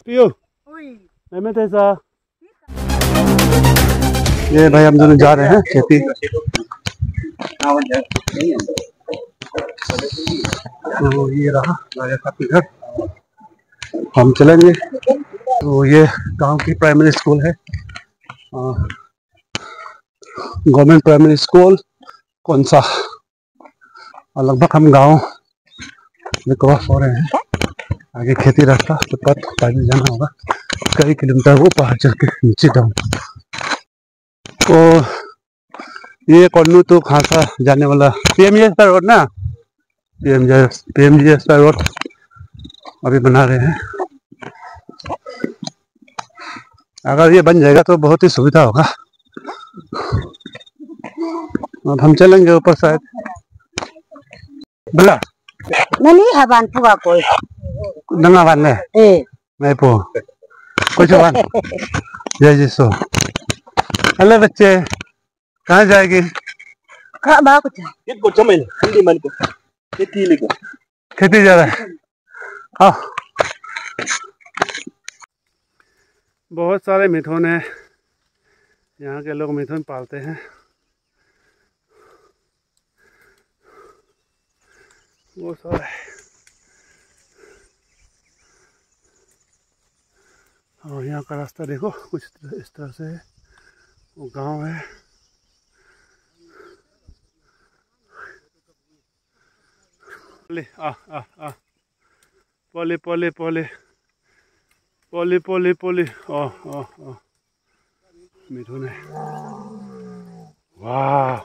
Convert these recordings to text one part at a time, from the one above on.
पियो मैं कैसा ये भाई हम दोनों जा रहे हैं खेती। तो ये रहा राजा साहब के घर, हम चलेंगे। तो ये गांव की प्राइमरी स्कूल है, गवर्नमेंट प्राइमरी स्कूल कौन सा। और लगभग हम गांव में क्रॉस हो रहे हैं। आगे खेती रास्ता फुटपाथ पैदल जाना होगा कई किलोमीटर, वो पहाड़ चढ़ के नीचे जाऊँ। तो ये कोल्लू तो खासा जाने वाला PMGS का रोड ना, PMGS का रोड अभी बना रहे हैं। अगर ये बन जाएगा तो बहुत ही सुविधा होगा। अब हम चलेंगे ऊपर शायद। बोला नहीं हबान पुआ कोई नंगा बान ने मैं पो कुछ बान जय जी सो। हेलो बच्चे, कहाँ जाएगी? खा बा कुछ ये कुछ में हिंदी मन को खेती लिखो, खेती जा रहा है। हाँ, बहुत सारे मिथुन हैं, यहाँ के लोग मिथुन पालते हैं। वो सारे और यहाँ का रास्ता देखो कुछ इस तरह से है। वो गांव है। पोले पोले पोले पोले पोले पोले मिथुन है। वाह,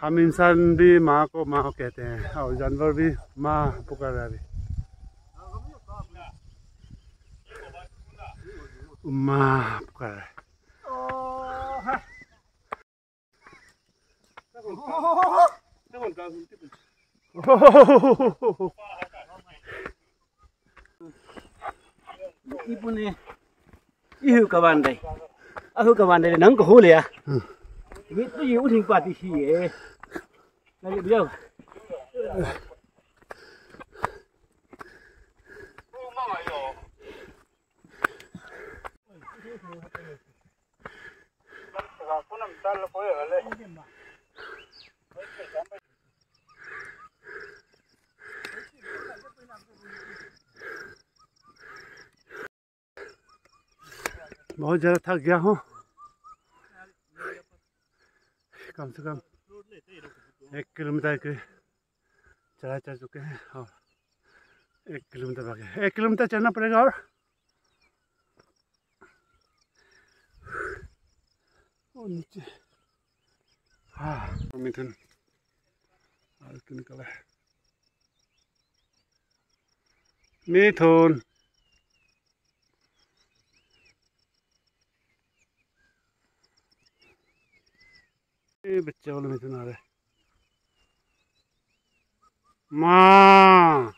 हम इंसान भी माँ को माँ कहते हैं और जानवर भी माँ पुकार रहा है। माँ पुकार रहा है। इपुने इहु kawan dai ahu kawan dai nang ko hu le ya ये तो ये उठिंग पाती ही है लगे बिया बहुत ज़्यादा थक गया हूँ। कम से कम 1 किलोमीटर के चढ़ चुके हैं और 1 किलोमीटर बाकी है। 1 किलोमीटर चलना पड़ेगा और नीचे। हाँ, मिथुन निकला है। मिथुन ये बच्चे वाले मिथुन आ रहे। माँ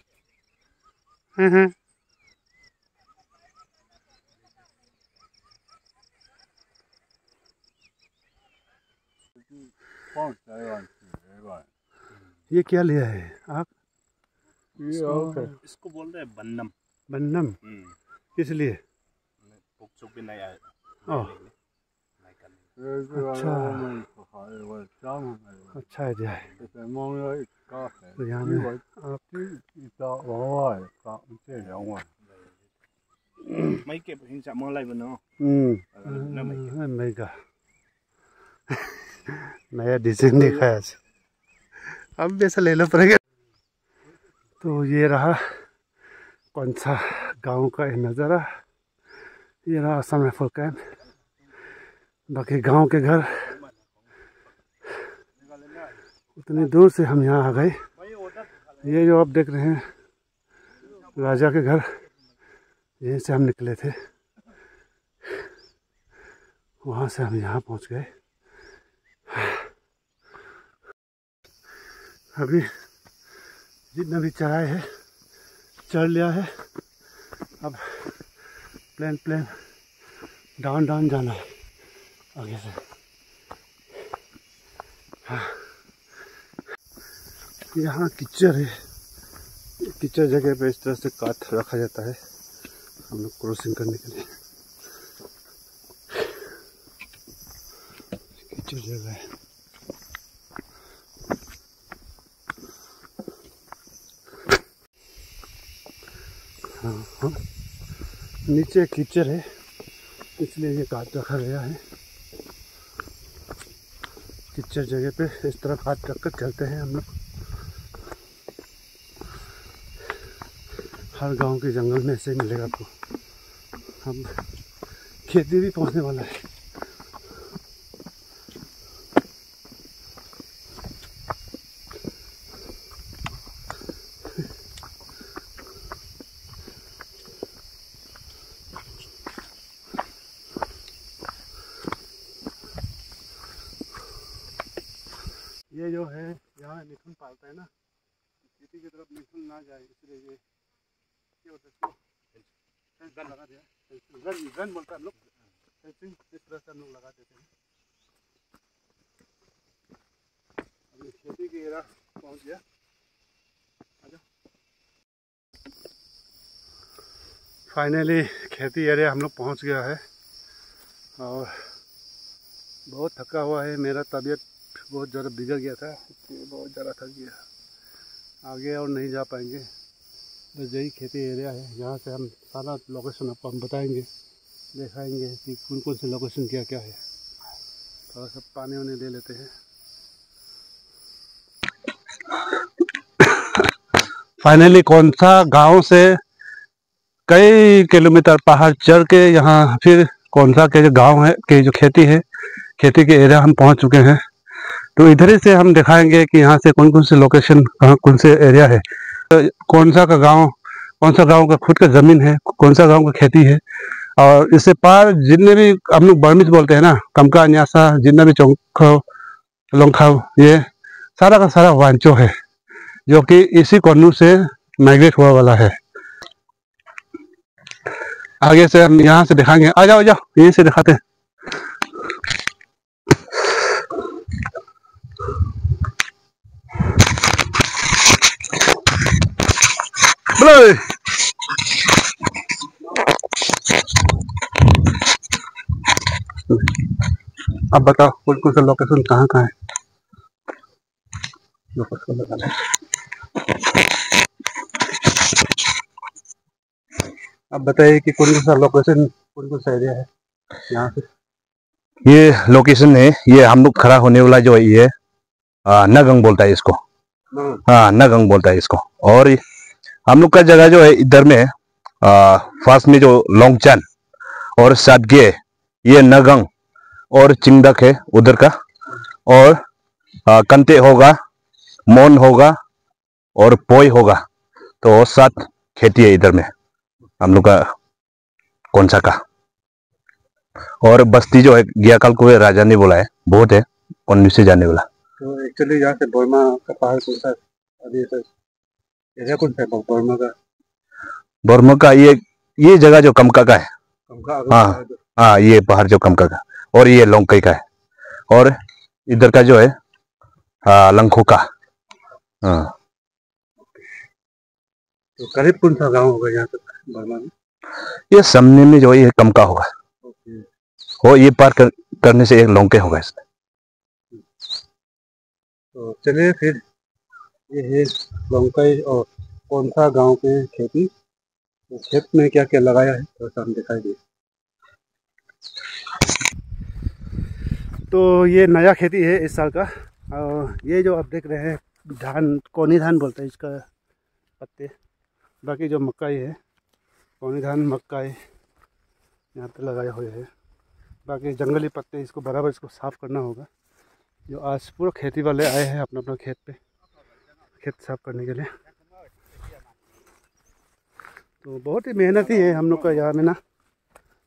ये क्या लिया है आप? इसको बोलते हैं बन्नम। बन्नम किस लिए? अच्छा अच्छा है जाए। तो यहाँ में mấy cái hình chạm mong lại nó mấy का नया डिजाइन दिखाया। अब भी ऐसा ले लो पड़ेगा। तो ये रहा कौन सा गांव का नज़ारा। ये रहा असम राइफल कैंप। बाकी गांव के घर उतनी दूर से हम यहाँ आ गए। ये जो आप देख रहे हैं राजा के घर, यहीं से हम निकले थे, वहाँ से हम यहाँ पहुँच गए। अभी जितना भी चढ़ाई है चढ़ लिया है। अब प्लेन डाउन जाना है आगे से। यहाँ कीचड़ है, कीचड़ जगह पे इस तरह से काट रखा जाता है हम लोग क्रॉसिंग करने के लिए। कीचड़ जगह है। हाँ, नीचे कीचड़ है इसलिए ये काट रखा गया है। कीचड़ जगह पे इस तरह काट रख कर चलते हैं हम लोग। हर गांव के जंगल में ऐसे मिलेगा आपको। हम खेती भी पहुंचने वाला है। ये जो है यहाँ मिथुन पालता है ना, खेती की तरफ मिथुन ना जाए इसलिए ये होता है, इसको गन लगा दिया। गन बोलता है हम लोग, फेंसिंग इस तरह से हम लोग लगा देते हैं। अभी खेती की एरा पहुँच गया। फाइनली खेती एरिया हम लोग पहुँच गया है और बहुत थका हुआ है। मेरा तबीयत बहुत ज़्यादा बिगड़ गया था, बहुत ज़्यादा थक गया। आगे और नहीं जा पाएंगे। बस यही खेती एरिया है, यहाँ से हम सारा लोकेशन आपको हम बताएंगे, दिखाएंगे कि कौन कौन से लोकेशन क्या क्या है। थोड़ा सा पानी वानी ले लेते हैं। फाइनली कौनसा गांव से कई किलोमीटर पहाड़ चढ़ के यहाँ फिर कौनसा के जो गांव है के जो खेती है, खेती के एरिया हम पहुँच चुके हैं। तो इधर ही से हम दिखाएंगे कि यहाँ से कौन कौन से लोकेशन, कहाँ कौन से एरिया है, कौन सा गांव का खुद का ज़मीन है, कौन सा गांव का खेती है। और इससे पार जितने भी हम लोग बर्मिज बोलते हैं ना, कमका न्यासा, जितना भी चौखो लोंखाव, ये सारा का सारा वांचो है जो कि इसी कोन्नू से माइग्रेट हुआ वाला है। आगे से हम यहाँ से दिखाएंगे। आ जाओ यहीं से दिखाते हैं। अब बताओ कौन कौन सा लोकेशन कहाँ कहाँ है। अब बताइए कि कौन कौन सा लोकेशन, कौन कौन सा एरिया है यहाँ से। ये लोकेशन है, ये हम लोग खड़ा होने वाला जो है ये नगंग बोलता है इसको। हाँ, नगंग बोलता है इसको। और हम लोग का जगह जो है इधर में फर्स्ट में जो लोंगचन और सादगे, ये नगंग और चिंगदक है उधर का। और कंते होगा, मोन होगा और पोई होगा। तो 7 खेती है इधर में हम लोग का कौनसा का। और बस्ती जो है गियाकल को राजा ने बोला है, बहुत है कौन से जाने वाला। तो एक्चुअली यहाँ से बर्मा का पहाड़ कौन सा एरिया, कौन सा बर्मा का ये जगह जो कमका का है। हाँ हाँ, ये पहाड़ जो कमका का, और ये लोंगकई का है। और इधर का जो है लंखो का। हाँ, तो करीब कौन सा गाँव होगा यहाँ तक बर्मा में? ये सामने में जो है ये कमका होगा। हो ये पार करने से एक लोंगके होगा इसमें। तो चलिए फिर ये है लोंगकई और कौन सा गाँव के खेती, तो खेत में क्या क्या लगाया है तो हम दिखाई दे। तो ये नया खेती है इस साल का। और ये जो आप देख रहे हैं धान, कौनी धान बोलते हैं इसका पत्ते। बाकी जो मक्काई है, कौनी धान मक्काई यहाँ पे लगाए हुए हैं। बाकी जंगली पत्ते, इसको बराबर इसको साफ़ करना होगा। जो आज पूरा खेती वाले आए हैं अपना अपना खेत पे, खेत साफ करने के लिए। तो बहुत ही मेहनती है हम लोग का यहाँ में ना।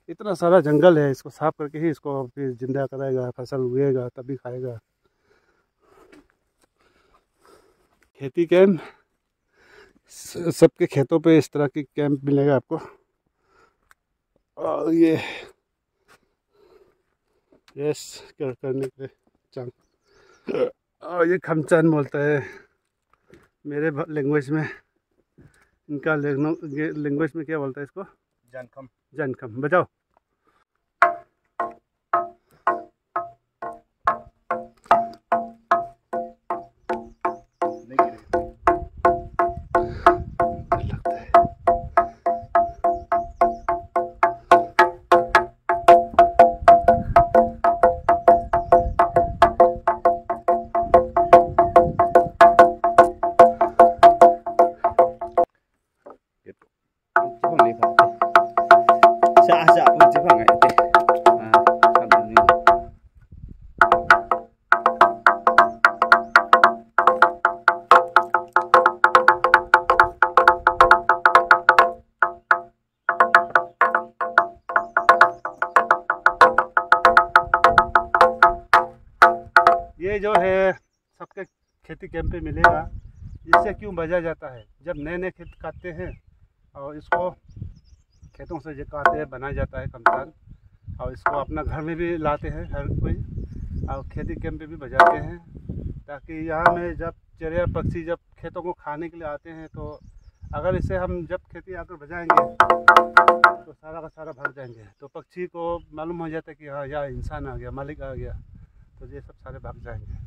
इतना सारा जंगल है, इसको साफ करके ही इसको फिर जिंदा कराएगा, फसल उगेगा तभी खाएगा। खेती कैंप, सबके खेतों पे इस तरह की कैंप मिलेगा आपको। और ये यस करने के लिए और ये खमचान बोलता है। मेरे लैंग्वेज में, इनका लैंग्वेज में क्या बोलता है इसको? जानखम। जानखम। बजाओ। ये जो है सबके खेती कैंप पे मिलेगा। इससे क्यों बजा जाता है, जब नए नए खेत काटते हैं और इसको खेतों से जो काटते हैं बनाया जाता है कमसान, और इसको अपना घर में भी लाते हैं हर कोई, और खेती कैंप पे भी बजाते हैं, ताकि यहाँ में जब चिड़िया पक्षी जब खेतों को खाने के लिए आते हैं तो अगर इसे हम जब खेती आकर बजाएंगे तो सारा का सारा भाग जाएंगे, तो पक्षी को मालूम हो जाता है कि हाँ यहाँ इंसान आ गया, मालिक आ गया, तो ये सब सारे भाग जाएंगे।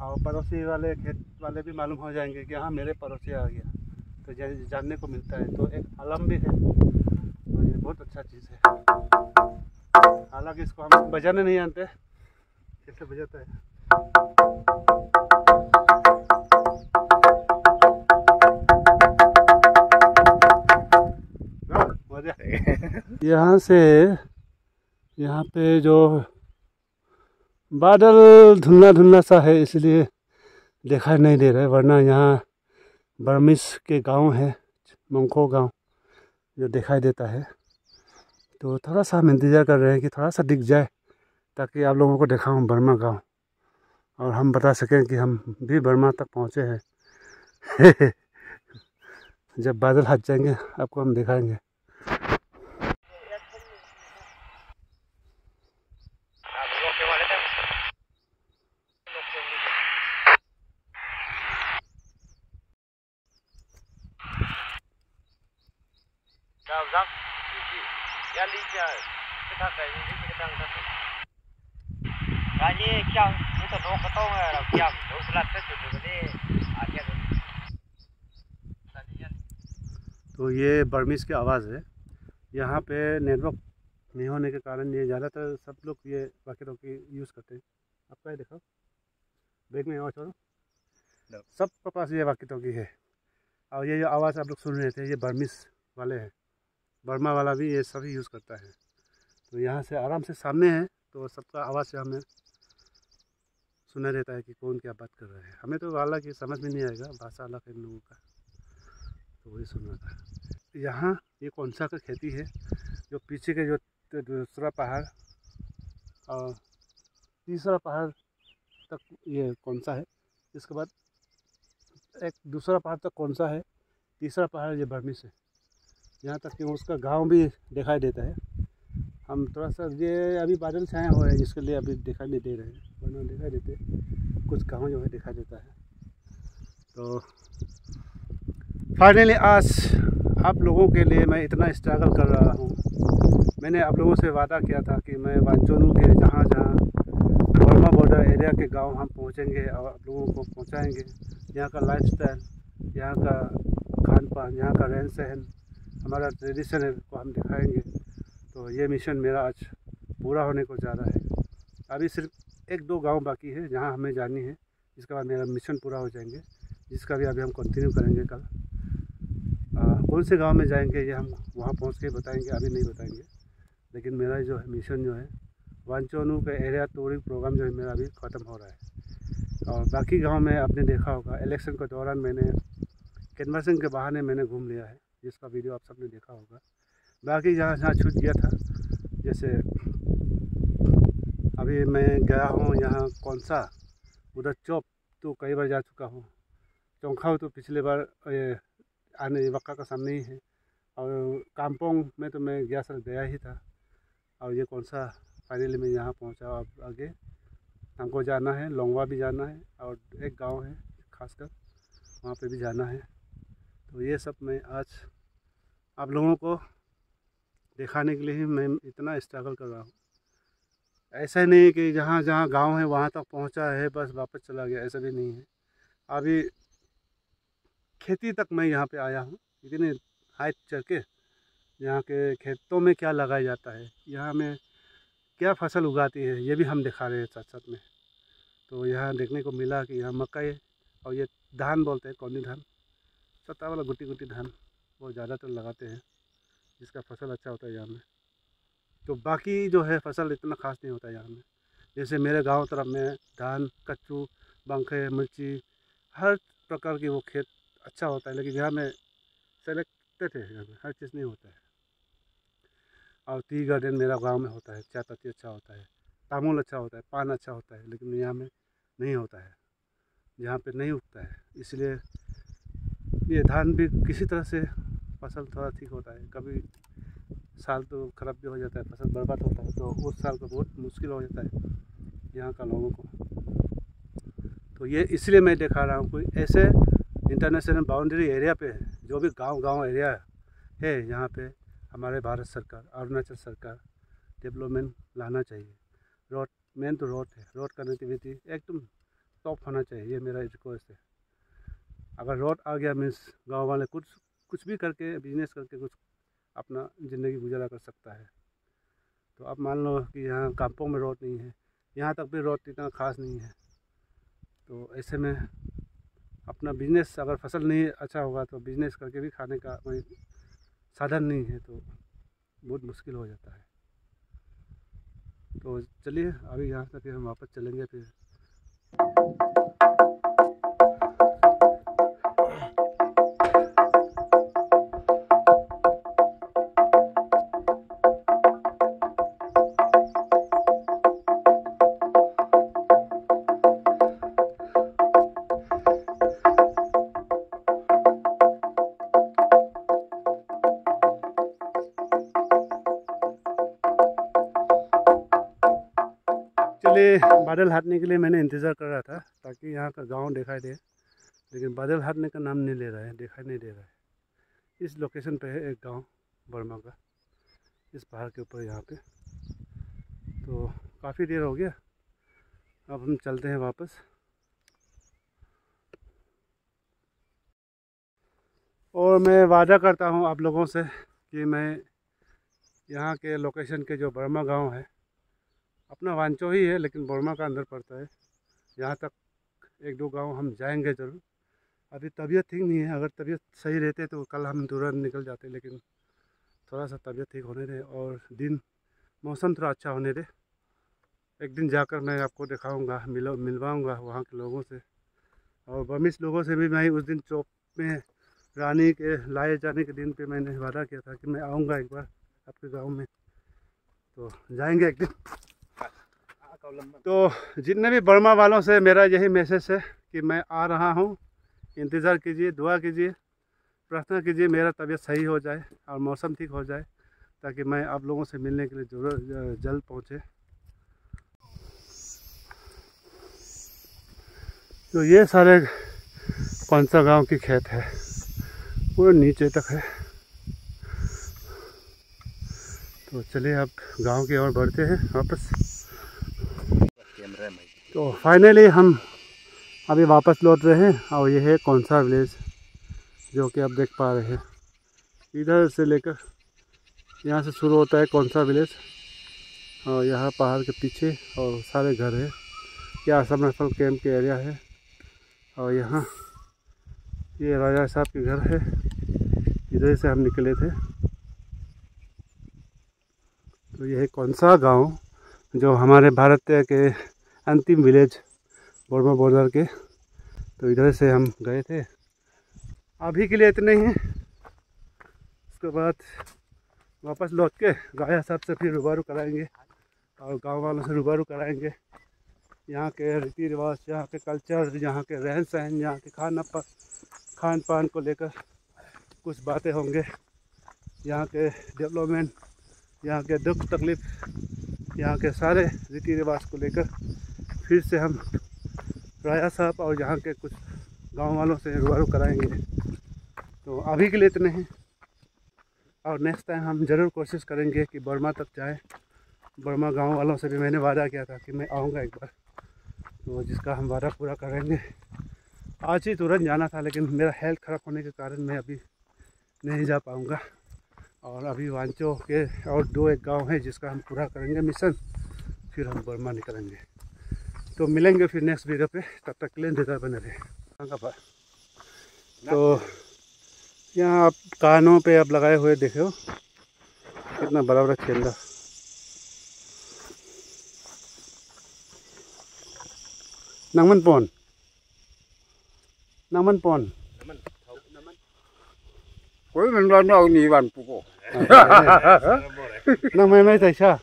और पड़ोसी वाले खेत वाले भी मालूम हो जाएंगे कि हाँ मेरे पड़ोसी आ गया, तो जानने को मिलता है, तो एक आलम भी है, तो ये बहुत अच्छा चीज़ है। हालांकि इसको हम बजाने नहीं जानते कैसे बजाता है। यहाँ से यहाँ पे जो बादल धुंधला धुंधला सा है इसलिए दिखाई नहीं दे रहा है, वरना यहाँ बर्मिस के गांव है, मंको गांव, जो दिखाई देता है। तो थोड़ा सा हम इंतज़ार कर रहे हैं कि थोड़ा सा दिख जाए, ताकि आप लोगों को दिखाऊं बर्मा गांव, और हम बता सकें कि हम भी बर्मा तक पहुँचे हैं। जब बादल हट जाएंगे आपको हम दिखाएंगे। तो ये बर्मिस की आवाज़ है। यहाँ पे नेटवर्क नहीं होने के कारण ये ज़्यादातर सब लोग ये वॉकी टॉकी यूज़ करते हैं। आपका ये देखो बैग में आवाज़ छोड़ो, सबके पास ये वॉकी टॉकी है। और ये जो आवाज़ आप लोग सुन रहे थे ये बर्मिस वाले हैं, बर्मा वाला भी ये सभी यूज़ करता है। तो यहाँ से आराम से सामने है, तो सबका आवाज़ से हमें सुना देता है कि कौन क्या बात कर रहा है। हमें तो हालांकि समझ में नहीं आएगा, भाषा अलग है इन लोगों का, तो वही सुन रहा था। यहाँ ये कौन सा का खेती है, जो पीछे के जो दूसरा पहाड़ और तीसरा पहाड़ तक ये कौन सा है, इसके बाद एक दूसरा पहाड़ तक कौन सा है, तीसरा पहाड़ ये बर्मिस है। यहाँ तक कि उसका गांव भी दिखाई देता है। हम थोड़ा सा ये अभी बादल छाए हुए हैं जिसके लिए अभी दिखाई नहीं दे रहे हैं, वरना दिखाई देते कुछ गांव जो है दिखाई देता है। तो फाइनली आज आप लोगों के लिए मैं इतना स्ट्रगल कर रहा हूँ। मैंने आप लोगों से वादा किया था कि मैं वांचोनू के जहाँ जहाँ बर्मा बॉर्डर एरिया के गांव हम पहुँचेंगे और आप लोगों को पहुँचाएँगे यहाँ का लाइफस्टाइल, यहाँ का खान पान, यहाँ का रहन सहन, हमारा ट्रेडिशन है को हम दिखाएंगे। तो ये मिशन मेरा आज पूरा होने को जा रहा है। अभी सिर्फ एक दो गांव बाकी है जहां हमें जानी है, इसके बाद मेरा मिशन पूरा हो जाएंगे, जिसका भी अभी हम कंटिन्यू करेंगे कल। कौन से गांव में जाएंगे ये हम वहां पहुंच के बताएंगे, अभी नहीं बताएंगे। लेकिन मेरा जो है मिशन जो है वांचोनू का एरिया टूरिंग प्रोग्राम जो है मेरा अभी ख़त्म हो रहा है। और बाकी गाँव में आपने देखा होगा इलेक्शन के दौरान मैंने कैनवासिंग के बहाने मैंने घूम लिया है, जिसका वीडियो आप सबने देखा होगा। बाकी जहाँ जहाँ छूट गया था, जैसे अभी मैं गया हूँ यहाँ कौन सा उधर चौप तो कई बार जा चुका हूँ, चौंखाव तो पिछले बार आने वक्का का सामने ही है, और कामपोंग में तो मैं गया साल गया ही था। और ये कौन सा फाइनली मैं यहाँ पहुँचा। अब आगे हमको जाना है, लोंगवा भी जाना है, और एक गांव है खासकर वहाँ पे भी जाना है। तो ये सब मैं आज आप लोगों को दिखाने के लिए ही मैं इतना स्ट्रगल कर रहा हूँ। ऐसा नहीं कि जहाँ जहाँ गांव है वहाँ तक पहुँचा है बस वापस चला गया, ऐसा भी नहीं है। अभी खेती तक मैं यहाँ पे आया हूँ, इतने हाइट चढ़ के यहाँ के खेतों में क्या लगाया जाता है, यहाँ में क्या फसल उगाती है, ये भी हम दिखा रहे हैं साथ साथ में। तो यहाँ देखने को मिला कि यहाँ मकई और ये धान बोलते हैं, कौनी धान, सत्ता वाला गुटी गुटी धान वो ज़्यादातर लगाते हैं, जिसका फसल अच्छा होता है यहाँ में। तो बाकी जो है फसल इतना खास नहीं होता है यहाँ में। जैसे मेरे गांव तरफ में धान, कच्चू, बंखे, मिर्ची, हर प्रकार की वो खेत अच्छा होता है, लेकिन यहाँ में सेलेक्टेड है, यहाँ में हर चीज़ नहीं होता है। और टी गार्डन मेरा गांव में होता है, चाय पत्ती अच्छा होता है, तामुल अच्छा होता है, पान अच्छा होता है, लेकिन यहाँ में नहीं होता है, यहाँ पे नहीं उगता है। इसलिए ये धान भी किसी तरह से फसल थोड़ा ठीक होता है, कभी साल तो ख़राब भी हो जाता है, फसल बर्बाद होता है, तो उस साल को बहुत मुश्किल हो जाता है यहाँ का लोगों को। तो ये इसलिए मैं दिखा रहा हूँ, कोई ऐसे इंटरनेशनल बाउंड्री एरिया पे जो भी गांव एरिया है यहाँ पे हमारे भारत सरकार, अरुणाचल सरकार डेवलपमेंट लाना चाहिए। रोड मेन तो रोड है, रोड कनेक्टिविटी एकदम टॉप होना चाहिए, ये मेरा रिक्वेस्ट है। अगर रोड आ गया मीन्स गांव वाले कुछ भी करके बिजनेस करके कुछ अपना ज़िंदगी गुजारा कर सकता है। तो आप मान लो कि यहाँ कांपों में रोड नहीं है, यहाँ तक भी रोड इतना खास नहीं है, तो ऐसे में अपना बिजनेस, अगर फसल नहीं अच्छा होगा तो बिजनेस करके भी खाने का कोई साधन नहीं है, तो बहुत मुश्किल हो जाता है। तो चलिए अभी यहाँ से फिर हम वापस चलेंगे फिर। चलिए बादल हटने के लिए मैंने इंतज़ार कर रहा था ताकि यहाँ का गांव दिखाई दे, लेकिन बादल हटने का नाम नहीं ले रहा है, दिखाई नहीं दे रहा है। इस लोकेशन पे है एक गांव बर्मा का, इस पहाड़ के ऊपर यहाँ पे। तो काफ़ी देर हो गया, अब हम चलते हैं वापस। और मैं वादा करता हूँ आप लोगों से कि मैं यहाँ के लोकेशन के जो बर्मा गांव है, अपना वांचो ही है लेकिन बर्मा का अंदर पड़ता है, यहाँ तक एक दो गांव हम जाएंगे ज़रूर। अभी तबीयत ठीक नहीं है, अगर तबीयत सही रहते तो कल हम तुरंत निकल जाते, लेकिन थोड़ा सा तबीयत ठीक होने दे और दिन मौसम थोड़ा अच्छा होने दे। एक दिन जाकर मैं आपको दिखाऊंगा, मिलवाऊंगा वहाँ के लोगों से, और बर्मीज लोगों से भी। मैं उस दिन चौक में रानी के लाए जाने के दिन पे मैंने वादा किया था कि मैं आऊँगा एक बार आपके गाँव में, तो जाएंगे एक दिन। तो जितने भी बर्मा वालों से मेरा यही मैसेज है कि मैं आ रहा हूँ, इंतज़ार कीजिए, दुआ कीजिए, प्रार्थना कीजिए मेरा तबीयत सही हो जाए और मौसम ठीक हो जाए, ताकि मैं आप लोगों से मिलने के लिए जरूर जल्द पहुँचे। तो ये सारे कौन सा गांव की खेत है, पूरे नीचे तक है। तो चलिए अब गांव की ओर बढ़ते हैं वापस। तो फाइनली हम अभी वापस लौट रहे हैं, और ये है कौनसा विलेज जो कि आप देख पा रहे हैं। इधर से लेकर यहाँ से शुरू होता है कौनसा विलेज, और यहाँ पहाड़ के पीछे और सारे घर है। ये असम राइफल कैंप के एरिया है, और यहाँ ये राजा साहब के घर है, इधर से हम निकले थे। तो ये है कौनसा गांव जो हमारे भारत के अंतिम विलेज बर्मा बॉर्डर के। तो इधर से हम गए थे, अभी के लिए इतने ही। उसके बाद वापस लौट के राजा साहब से फिर रूबरू कराएंगे और गांव वालों से रूबरू कराएंगे, यहाँ के रीति रिवाज, यहाँ के कल्चर, यहाँ के रहन सहन, यहाँ के खान पान को लेकर कुछ बातें होंगे, यहाँ के डेवलपमेंट, यहाँ के दुख तकलीफ, यहाँ के सारे रीति रिवाज को लेकर फिर से हम राजा साहब और यहाँ के कुछ गांव वालों से रूबरू कराएंगे। तो अभी के लिए इतने हैं, और नेक्स्ट टाइम हम ज़रूर कोशिश करेंगे कि बर्मा तक जाए। बर्मा गांव वालों से भी मैंने वादा किया था कि मैं आऊँगा एक बार, तो जिसका हम वादा पूरा करेंगे। आज ही तुरंत जाना था, लेकिन मेरा हेल्थ ख़राब होने के कारण मैं अभी नहीं जा पाऊँगा। और अभी वांचो के और 2-1 गांव है जिसका हम पूरा करेंगे मिशन, फिर हम बर्मा निकलेंगे। तो मिलेंगे फिर नेक्स्ट वीडियो पे, तब तक के लिए इंतजार बने रहे। तो यहाँ आप कानों पे आप लगाए हुए देखे हो कितना बड़ा बड़ा छेंदा। नंगमन पौन कोई mình đâu nhỉ bạn phụ nang may tay siya,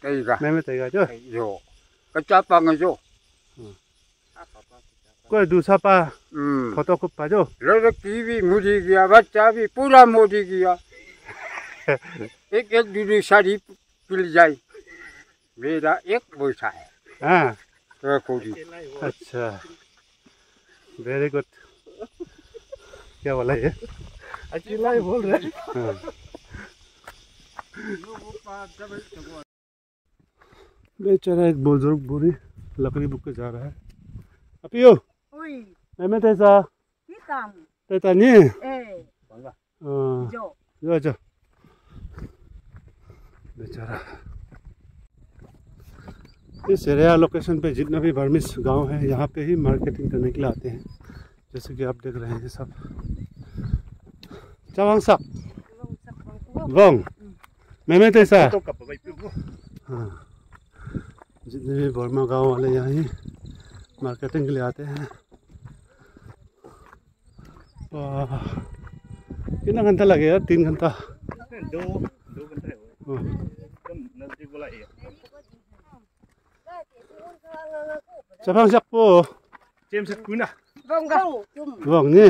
cái cả may tay ka chứ. yo cái chắp bằng cái yo कोई दूसरा पा फोटो को पा जो लड़का की भी मुझे गया बच्चा भी पूरा मोदी गया एक एक दूध साड़ी पिल जाए मेरा एक पैसा है हाँ तो कोई अच्छा वेरी गुड। क्या बोला ये? अकेला ही बोल रहे। हाँ। बेचारा एक बुजुर्ग बूढ़ी लकड़ी बुक के जा रहा है। अपियो Ui, मैं तैसा cái tầm. तैता नहीं Ê, जो jo. जो बेचारा। इस एरिया लोकेशन पे जितना भी बर्मिस गांव है यहाँ पे ही मार्केटिंग करने के लिए आते हैं, जैसे कि आप देख रहे हैं सब। चावंग sak vâng मैं तैसा हाँ, जितने भी बर्मा गांव वाले यहाँ ही मार्केटिंग के लिए आते हैं। कितना घंटा लगेगा? 3 घंटा 2 घंटे हो गए, एकदम नजदीक बोला ये। चावंग sak po जेम्स कुना Vâng, vâng. vâng nhé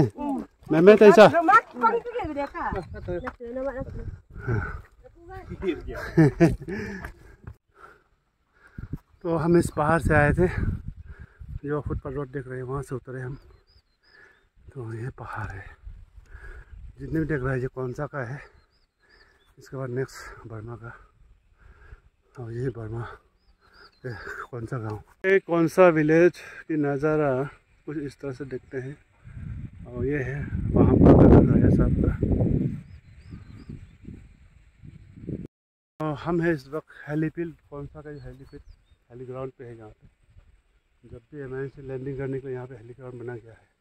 मैं तैसा Nó mắt con cái gì đấy cả. Nó mắt. तो हम इस पहाड़ से आए थे, जो फुटपाथ रोड देख रहे हैं वहाँ से उतरे हम। तो ये पहाड़ है, जितने भी देख रहे हैं ये कौन सा का है। इसके बाद नेक्स्ट बर्मा का, और ये बर्मा कौन सा गांव, ये कौन सा विलेज की नज़ारा कुछ इस तरह से देखते हैं। और ये है वहाँ पर राजा साहब का। और हम है इस वक्त हेलीफील्ड, कौन सा का हेलीफील्ड हेली ग्राउंड पे है। यहाँ पे जब भी एमआईएन से लैंडिंग करने के लिए यहाँ पे हेली ग्राउंड बना गया है।